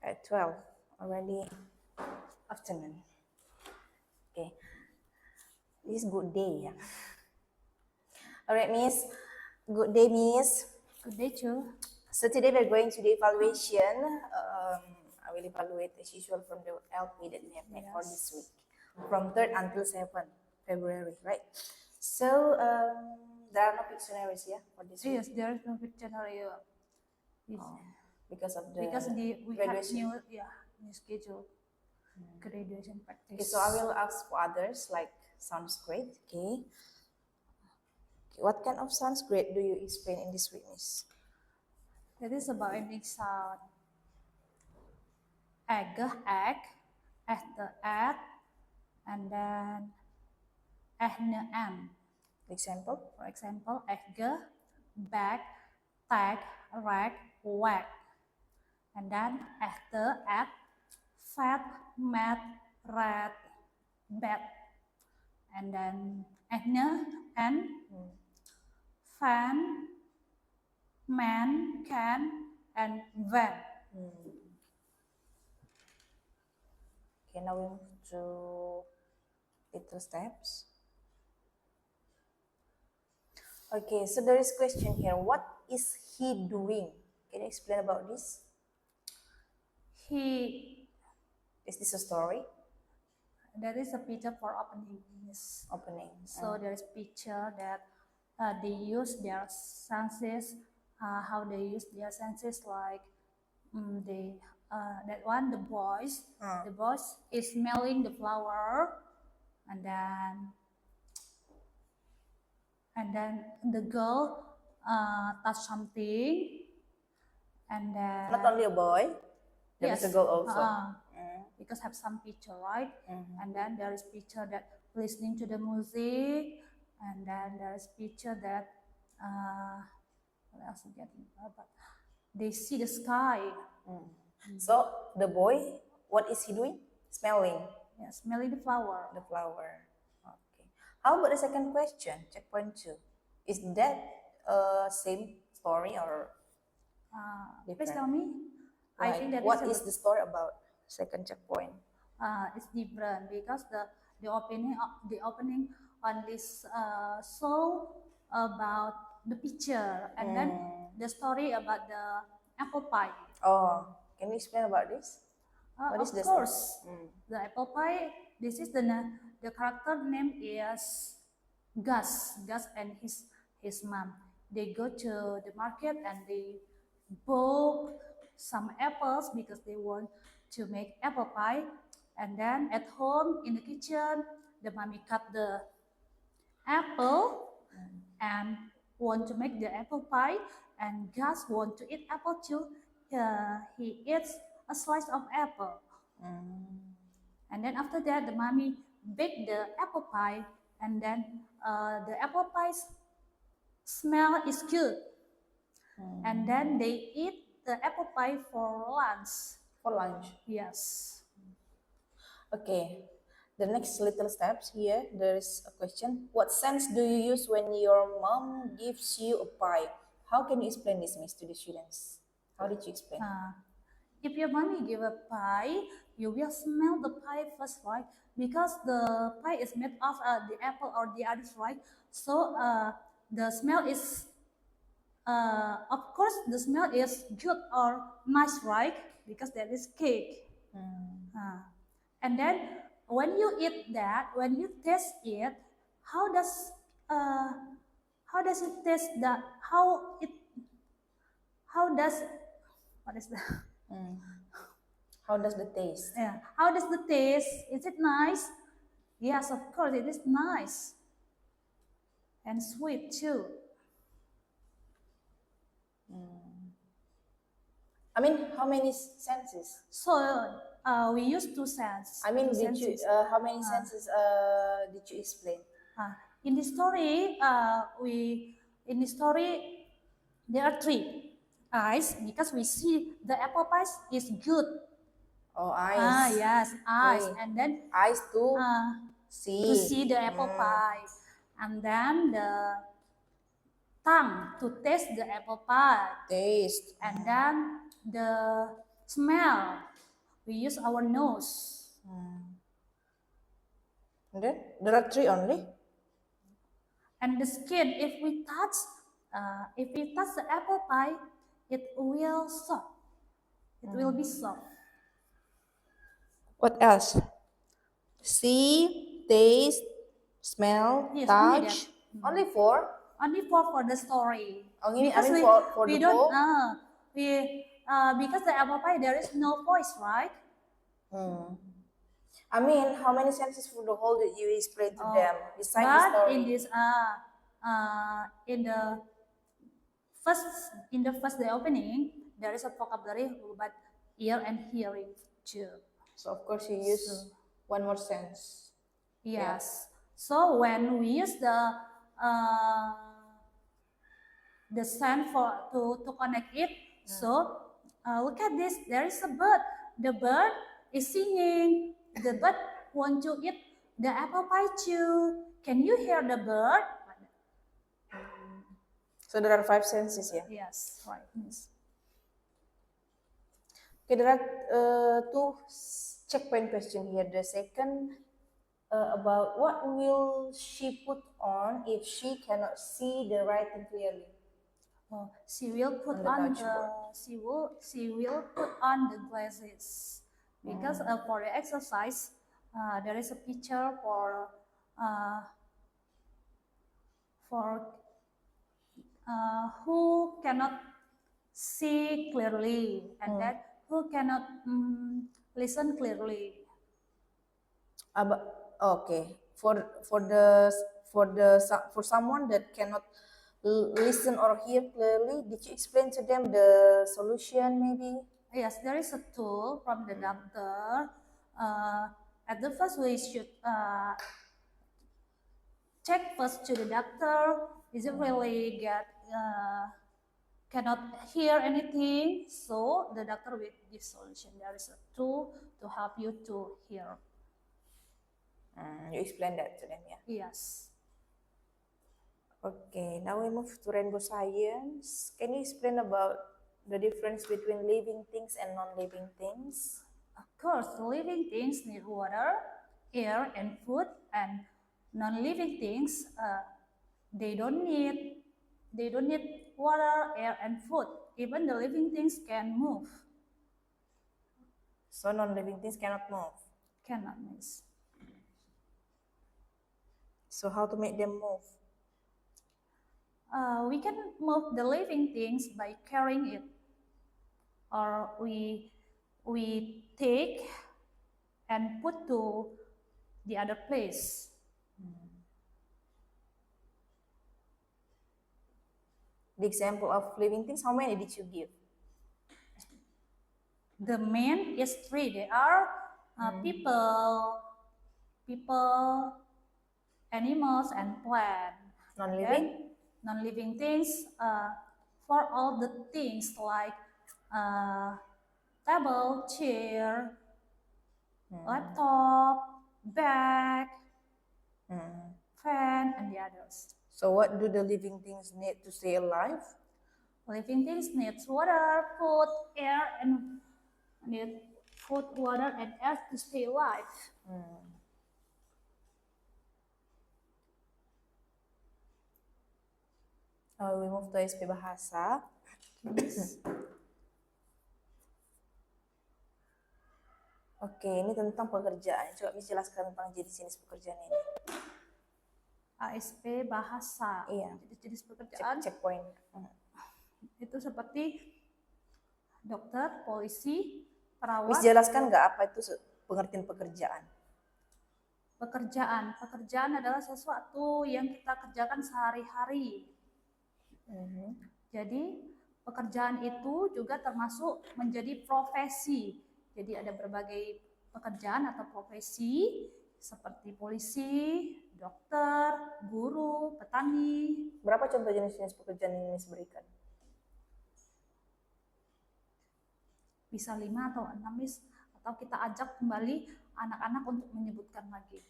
at 12 already afternoon. Okay, this is good day. Yeah. All right, Miss. Good day, Miss. Good day, too. So today we're going to the evaluation. I will evaluate as usual from the LP that we have made for this week, from 3rd until 7th February, right? So there are no Pictionaries, yeah, for this week. Yes, there is no Pictionary. Because of the we have graduation. new schedule. Graduation practice. Okay, so I will ask for others like Sanskrit. Okay. What kind of Sanskrit do you explain in this week, Miss? That is about ending sound. Egg, egg, at, and then an. Example? For example, egg, bag, tag, rag, wag. And then after, at, fat, mat, rat, bat. And then and fan, man, can, and van. Okay, now we move to little steps. Okay, so there is question here. What is he doing? Can you explain about this? Is this a story? There is a picture for opening. Yes. Opening. So there is picture that they use their senses. How they use their senses, like that one, the boys. The boys is smelling the flower, and then the girl touch something, and then Not only a boy, there is a girl also. Because have some picture, right? And then there is picture that listening to the music, and then there is picture that what else I'm getting? But they see the sky. So the boy, what is he doing? Smelling. Yeah, smelling the flower. The flower. Okay. How about the second question? Checkpoint 2. Is that same story or different? Please tell me. Right. I think that what is the story about? Second checkpoint. It's different because the opening on this show about the picture, and then the story about the apple pie. Oh, can you explain about this? What is Of this? course, the apple pie. This is the character name is Gus. Gus and his mom. They go to the market and they bought some apples because they want to make apple pie. And then at home in the kitchen, the mommy cut the apple and want to make the apple pie. And Gus want to eat apple too. He eats a slice of apple. And then after that, the mommy baked the apple pie, and then the apple pie smell is good. And then they eat the apple pie for lunch. For lunch? Yes. Okay. The next little steps here, there is a question. What sense do you use when your mom gives you a pie? How can you explain this, Miss, to the students? How did you explain? If your mommy give a pie, you will smell the pie first, right? Because the pie is made of the apple or the others, right? So the smell is, of course, the smell is good or nice, right? Because that is cake. And then when you eat that, when you taste it, how does it taste? That how does what is that? How does the taste? Yeah. How does the taste? Is it nice? Yes, of course, it is nice and sweet too. I mean, how many senses? So we use 2 senses. I mean, how many senses did you explain? In the story, there are 3. Eyes, because we see the apple pie is good. Oh, eyes. Yes, eyes. Okay. And then eyes to to see the apple pie. And then the tongue to taste the apple pie. Taste. And then the smell, we use our nose. And then there are three only. And the skin, if we touch the apple pie, it will soft. It will be soft. What else? See, taste, smell, Yes, only touch. Only four. Only for the story. Only, Because for we the don't bowl. because the apple pie there is no voice, right? I mean, how many senses for the whole that you explain to them besides the But story? in this in the first day opening, there is a vocabulary but ear and hearing too. So of course you use one more sense. Yes. So when we use the sound to connect it, so look at this. There is a bird. The bird is singing. The bird want to eat the apple pie too. Can you hear the bird? So there are five senses, yeah. Yes, right. Yes. Okay, there are two checkpoint question here. The second about what will she put on if she cannot see the writing clearly? She will put On the on touchboard. she will put on the glasses because for the exercise there is a picture for who cannot see clearly and that who cannot listen clearly. Okay, for someone that cannot listen or hear clearly, did you explain to them the solution maybe? Yes, there is a tool from the doctor. At the first, we should check first to the doctor. Is it really cannot hear anything? So the doctor will give solution. There is a tool to help you to hear. You explain that to them, yeah. Yes. Okay, now we move to rainbow science. Can you explain about the difference between living things and non-living things? Of course, living things need water, air, and food, and non-living things they don't need water, air, and food. Even the living things can move. So non-living things cannot move. Cannot miss. So how to make them move? We can move the living things by carrying it, or we take and put to the other place. The example of living things, how many did you give? The main is three. They are people, animals, and plant. Non-living? Non-living things for all the things like table, chair, laptop, bag, fan, and the others. So what do the living things need to stay alive? Living things need water, food, air, and water, and air to stay alive. We move to SP Bahasa. Oke, ini tentang pekerjaan. Coba Miss jelaskan tentang jenis-jenis pekerjaan ini. ASP Bahasa. Iya. Jenis pekerjaan. Checkpoint. Itu seperti dokter, polisi, perawat. Miss jelaskan nggak apa itu pengertian pekerjaan? Pekerjaan adalah sesuatu yang kita kerjakan sehari-hari. Jadi pekerjaan itu juga termasuk menjadi profesi. Jadi ada berbagai pekerjaan atau profesi seperti polisi, dokter, guru, petani. Berapa contoh jenis-jenis pekerjaan yang Miss berikan? Bisa 5 atau 6 Miss, atau kita ajak kembali anak-anak untuk menyebutkan lagi.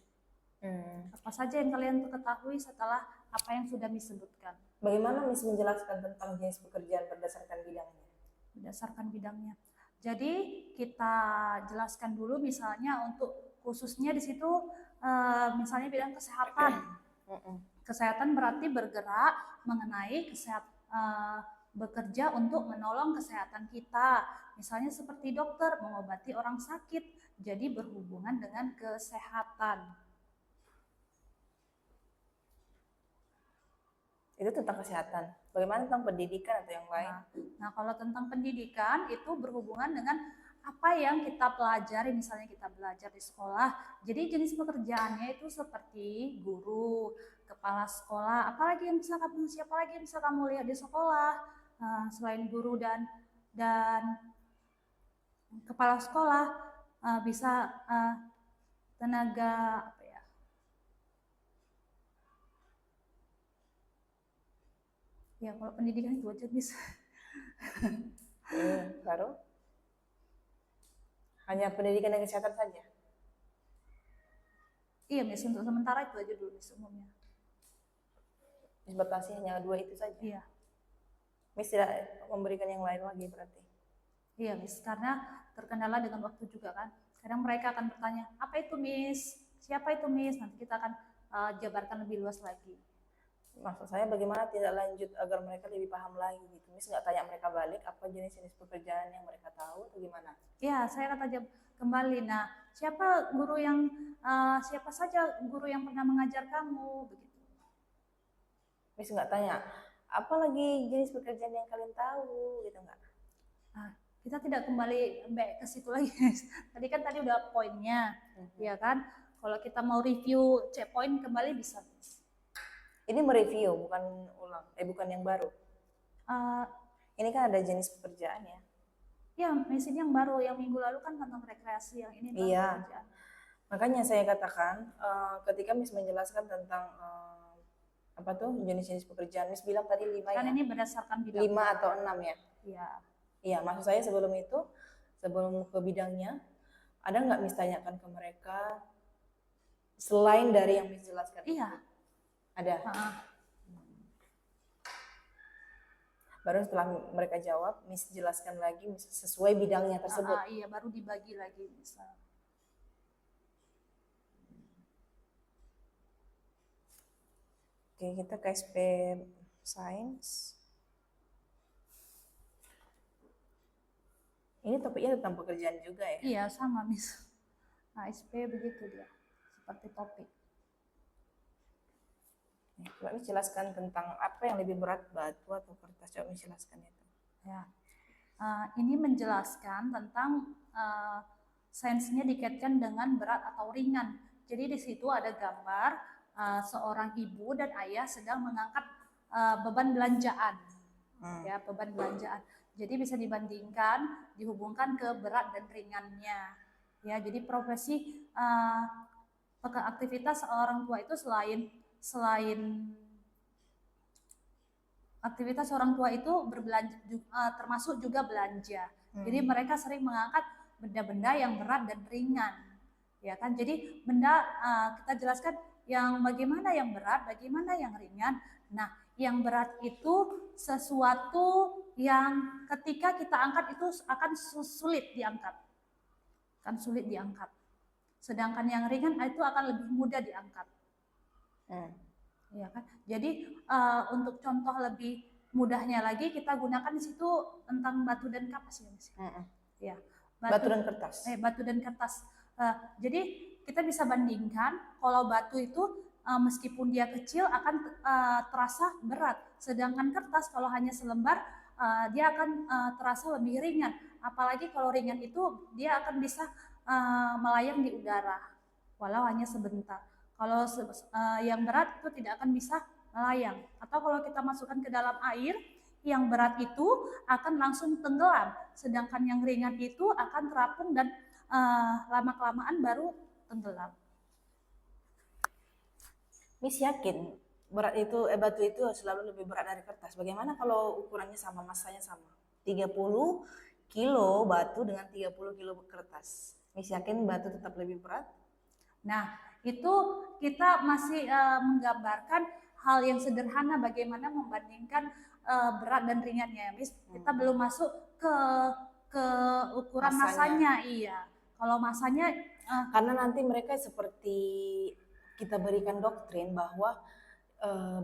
Apa saja yang kalian ketahui setelah apa yang sudah Miss sebutkan. Bagaimana Miss menjelaskan tentang jenis pekerjaan berdasarkan bidangnya? Berdasarkan bidangnya. Jadi kita jelaskan dulu misalnya untuk khususnya di situ misalnya bidang kesehatan. Kesehatan berarti bergerak mengenai bekerja untuk menolong kesehatan kita. Misalnya seperti dokter mengobati orang sakit, jadi berhubungan dengan kesehatan. Itu tentang kesehatan. Bagaimana tentang pendidikan atau yang lain? Nah, kalau tentang pendidikan itu berhubungan dengan apa yang kita pelajari, misalnya kita belajar di sekolah. Jadi jenis pekerjaannya itu seperti guru, kepala sekolah, siapa lagi yang bisa kamu lihat di sekolah selain guru dan kepala sekolah, bisa tenaga apa ya? Ya kalau pendidikan itu aja bisa. Baru? Hanya pendidikan dan kesehatan saja? Iya, Miss, untuk sementara itu aja dulu Miss umumnya. Miss batasi hanya 2 itu saja? Iya. Miss tidak memberikan yang lain lagi berarti? Iya, Miss, karena terkendala dengan waktu juga kan. Kadang mereka akan bertanya, apa itu Miss? Siapa itu Miss? Nanti kita akan jabarkan lebih luas lagi. Maksud saya bagaimana tidak lanjut agar mereka lebih paham lagi gitu. Miss nggak tanya mereka balik apa jenis-jenis pekerjaan yang mereka tahu atau gimana? Ya, saya akan tanya kembali. Nah, siapa saja guru yang pernah mengajar kamu begitu. Miss nggak tanya apa lagi jenis pekerjaan yang kalian tahu gitu nggak? Kita tidak kembali back ke situ lagi. Tadi udah poinnya, ya kan? Kalau kita mau review check point kembali bisa. Ini mereview, bukan ulang, bukan yang baru. Ini kan ada jenis pekerjaan ya? Ya, mesin yang baru, yang minggu lalu kan tentang rekreasi, yang ini tentang pekerjaan. Makanya saya katakan, ketika Miss menjelaskan tentang apa tuh jenis-jenis pekerjaan, Miss bilang tadi 5 kan ya? Ini berdasarkan bidang. 5 atau 6 ya? Iya. Iya, maksud saya sebelum ke bidangnya, ada nggak Miss tanyakan ke mereka selain dari yang Miss jelaskan? Iya. Ada. Baru setelah mereka jawab, Miss jelaskan lagi sesuai bidangnya tersebut. Iya, baru dibagi lagi misal. Oke, kita ke SP Sains. Ini topiknya tentang pekerjaan juga ya? Iya, sama Miss. SP begitu dia, seperti topik. Coba Miss jelaskan tentang apa yang lebih berat, batu atau kertas. Coba Miss jelaskan itu. Ya, ini menjelaskan tentang sainsnya dikaitkan dengan berat atau ringan. Jadi di situ ada gambar seorang ibu dan ayah sedang mengangkat beban belanjaan, ya beban belanjaan. Jadi bisa dibandingkan, dihubungkan ke berat dan ringannya. Ya, jadi profesi aktivitas orang tua itu selain aktivitas orang tua itu berbelanja, termasuk juga belanja. Jadi mereka sering mengangkat benda-benda yang berat dan ringan, ya kan? Jadi benda kita jelaskan yang bagaimana yang berat, bagaimana yang ringan. Nah, yang berat itu sesuatu yang ketika kita angkat itu akan sulit diangkat, Sedangkan yang ringan itu akan lebih mudah diangkat. Ya kan? Jadi untuk contoh lebih mudahnya lagi kita gunakan di situ tentang batu dan kapas ya. Ya, batu dan kertas. Batu dan kertas. Jadi kita bisa bandingkan kalau batu itu meskipun dia kecil akan terasa berat, sedangkan kertas kalau hanya selembar dia akan terasa lebih ringan. Apalagi kalau ringan itu dia akan bisa melayang di udara walau hanya sebentar. Kalau yang berat itu tidak akan bisa melayang. Atau kalau kita masukkan ke dalam air, yang berat itu akan langsung tenggelam. Sedangkan yang ringan itu akan terapung dan lama-kelamaan baru tenggelam. Miss yakin berat itu batu itu selalu lebih berat dari kertas. Bagaimana kalau ukurannya sama, masanya sama? 30 kilo batu dengan 30 kilo kertas. Miss yakin batu tetap lebih berat? Nah, itu kita masih menggambarkan hal yang sederhana bagaimana membandingkan berat dan ringannya, Miss. Kita belum masuk ke ke ukuran Masanya. masanya. Iya. Kalau masanya Karena nanti mereka seperti kita berikan doktrin bahwa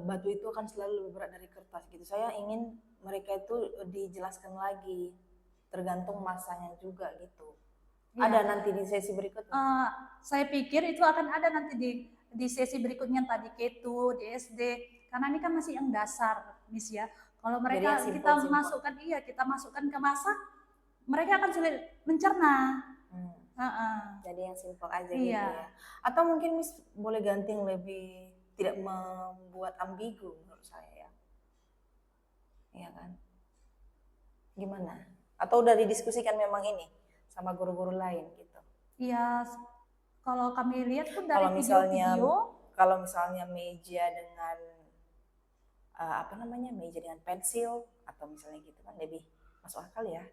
batu itu akan selalu lebih berat dari kertas gitu. Saya ingin mereka itu dijelaskan lagi, tergantung masanya juga gitu. Iya. Ada nanti di sesi berikutnya. Saya pikir itu akan ada nanti di sesi berikutnya tadi K2, DSD, karena ini kan masih yang dasar, Miss ya. Kalau mereka yang kita simple-simple. masukkan kita masukkan ke masa, mereka akan sulit mencerna. Jadi yang simple aja Iya. gitu ya. Atau mungkin Miss boleh ganti yang lebih tidak membuat ambigu menurut saya ya. Iya kan? Gimana? Atau udah didiskusikan memang ini sama guru-guru lain gitu. Iya, kalau kami lihat pun dari Kalau misalnya video-video, kalau misalnya meja dengan meja dengan pensil atau misalnya gitu kan lebih masuk akal ya.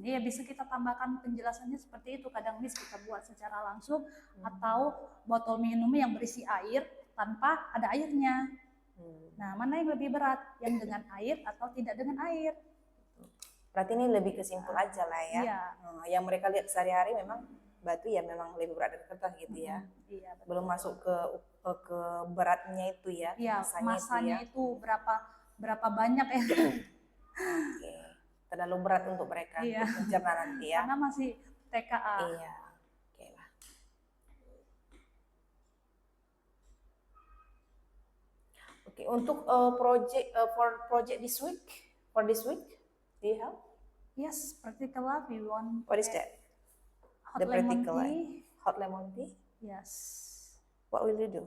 iya bisa kita tambahkan penjelasannya seperti itu. Kadang Miss kita buat secara langsung atau botol minum yang berisi air tanpa ada airnya. Nah, mana yang lebih berat? Yang dengan air atau tidak dengan air? Berarti ini lebih ke simpel aja lah ya. Iya. Yang mereka lihat sehari-hari memang batu ya memang lebih berat dari kertas gitu ya. Iya, betul. Belum masuk ke beratnya itu ya. Iya, masanya itu ya. itu berapa banyak ya? Oke. Terlalu berat untuk mereka Iya. untuk mencerna nanti ya. Karena masih TKA. Iya. Oke lah. Oke, untuk project this week, do you have? Yes, practical lab we want. What is that? Hot The lemon practical tea. Hot lemon tea? Yes. What will you do?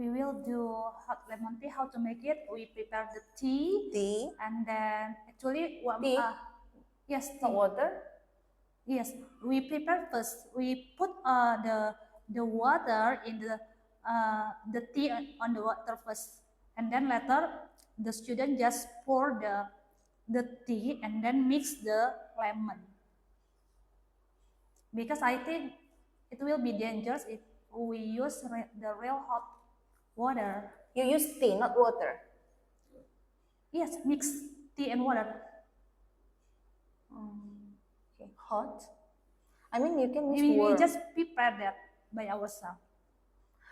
We will do hot lemon tea. How to make it? We prepare the tea. Tea? And then actually Tea? yes, tea. Hot water? Yes, we prepare first. We put the water in the tea on the water first, and then later the student just pour the tea and then mix the lemon. Because I think it will be dangerous if we use the real hot water. You use tea, not water. Yes, mix tea and water. Okay, hot. I mean, you can use We warm. just prepare that by ourselves.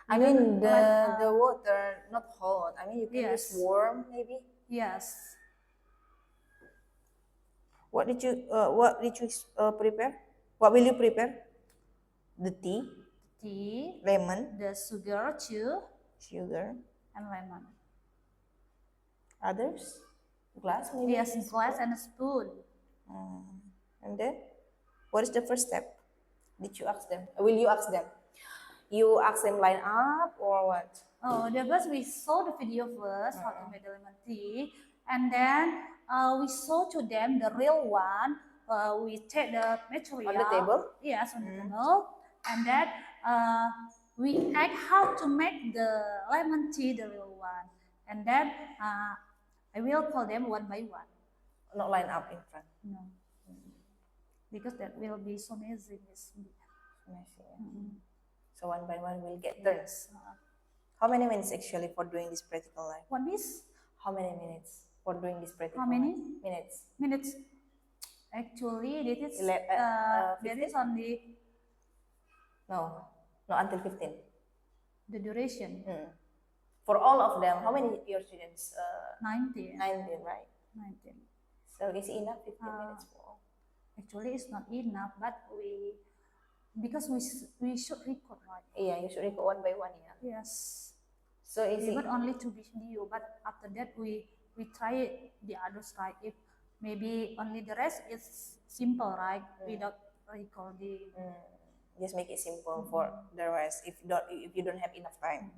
I mean, the water not hot. I mean, you can Yes. use warm maybe. Yes. What did you prepare? What will you prepare? The tea, Tea, lemon, the sugar, sugar, and lemon. others, glass maybe. Yes, glass and a spoon. And then, what is the first step? Did you ask them? Will you ask them? You ask them line up or what? Oh, the first we saw the video first, how to make the lemon tea, and then we show to them the real one. We take the material On the table? Yes, on the table, and then we act how to make the lemon tea, the real one, and then I will call them one by one. Not line up in front. No, because that will be so amazing. So one by one we'll get turns. How many minutes actually for doing this practical life? What is? How many minutes for doing this practical How many? life? Minutes. Minutes. Actually, this is there is 15? only No, not until 15. the duration. For all of them, how many your students? 19. 19, right? 19. So is it enough 15 minutes for all? Actually, it's not enough, but because we should record, right? Yeah, you should record one by one, yeah. Yes. So is We it? got only 2 video, but after that we try the others, right? If maybe only the rest is simple, right? Without recording. Just make it simple for the rest if you don't have enough time.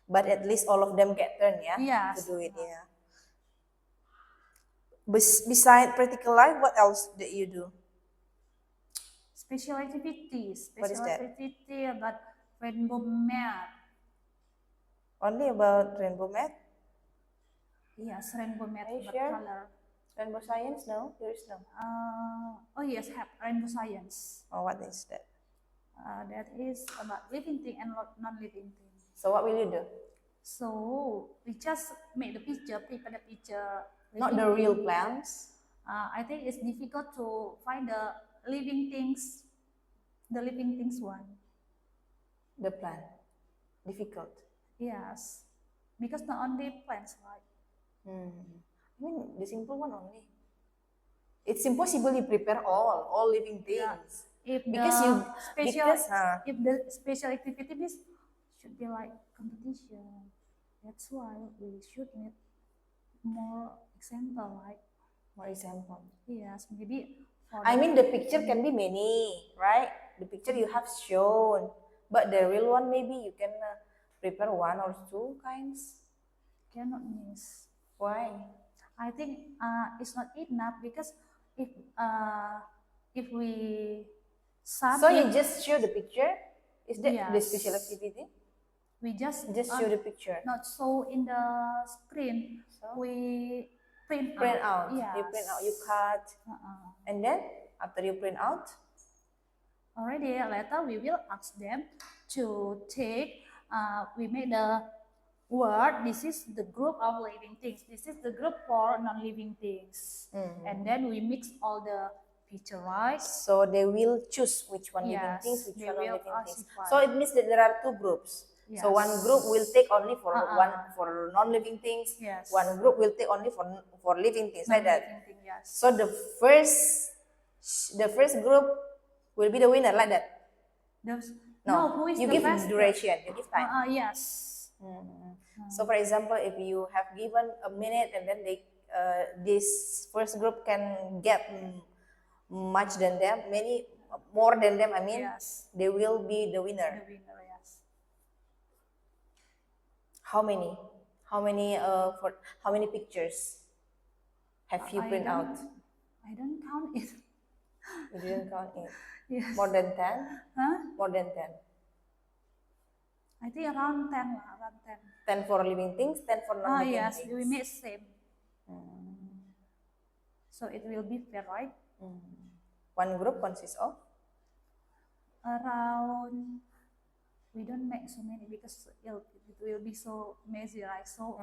But at least all of them get turn, yeah, Yes. to do it, yeah. Beside practical life, what else did you do? Special activities. What is Special that? activity about rainbow math. Only about rainbow math? Yes, rainbow math Are you about sure? color. Rainbow science? No, there is no. Oh yes, have rainbow science. Oh, what is that? That is about living thing and non-living thing. So what will you do? So we just make the picture, prepare the picture. Not the real plants. I think it's difficult to find the living things one. The plant. Difficult. Yes, because not only plants, right? I mean, the simple one only. It's impossible you prepare all living Yeah. things. If Because the you, special, because, if the special activities should be like competition, that's why we should need more example, right? for example. Yes, maybe for I the- mean, the picture can be many, right? The picture you have shown, but the real one maybe you can prepare one or two kinds. cannot miss. Why? I think it's not enough because if we sum So you it, just show the picture. Is that the Yes. special activity? we just Just show the picture. not show in the screen. So? We print Print out. Yes. You print out. You cut, and then after you print out, Already later we will ask them to take. We make the word. This is the group of living things. This is the group for non-living things. And then we mix all the picture, right? so they will choose which one living Yes, things, which they one will non-living things. classify. So it means that there are two groups. So one Yes. group will take only for one for non-living things. Yes. One group will take only for living things, like that. Non-living thing, yes. So the first group will be the winner, like that. No, who is you the give best? duration, you give time. Yes. So for example, if you have given a minute and then this first group can get much than them, more than them, I mean, Yes. they will be the The winner. winner, yes. How many? How many pictures have you print out? I don't count it. You didn't count it. Yes. More than 10? Huh? More than 10. I think around 10 lah, around 10. 10 for living things, 10 for non-living Yes, things. we make same. So it will be fair, right? One group consists of? Around, we don't make so many because it will be so messy, right? So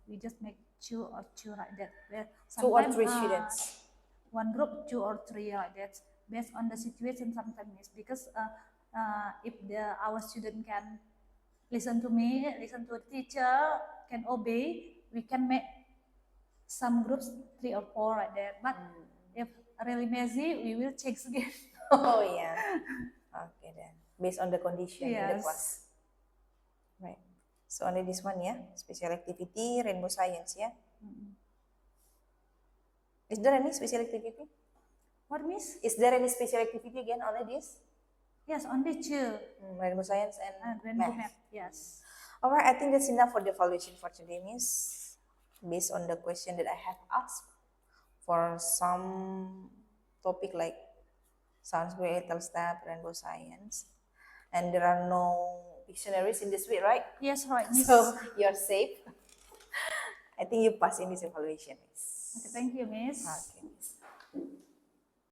we just make two like that. Where 2 or 3 sometimes, students. One group 2 or 3 like that, based on the situation. Sometimes is because if our student can listen to me, listen to the teacher, can obey, we can make some groups 3 or 4 like that. But if really messy, we will change again. Oh yeah. Okay then. Based on the condition in the Yes. class. Right. So only this one, yeah. Special activity, rainbow science, yeah. Is there any special activity? What, miss? Is there any special activity again? Only this? Yes, only 2. Rainbow science and Rainbow math. map, yes. Alright, I think that's enough for the evaluation for today, Miss. Based on the question that I have asked for some topic like sounds little step, rainbow science, and there are no dictionaries in this week, right? Yes, right, miss. So you're safe. I think you pass in this evaluation, Miss. Okay, thank you, miss. Okay, Miss.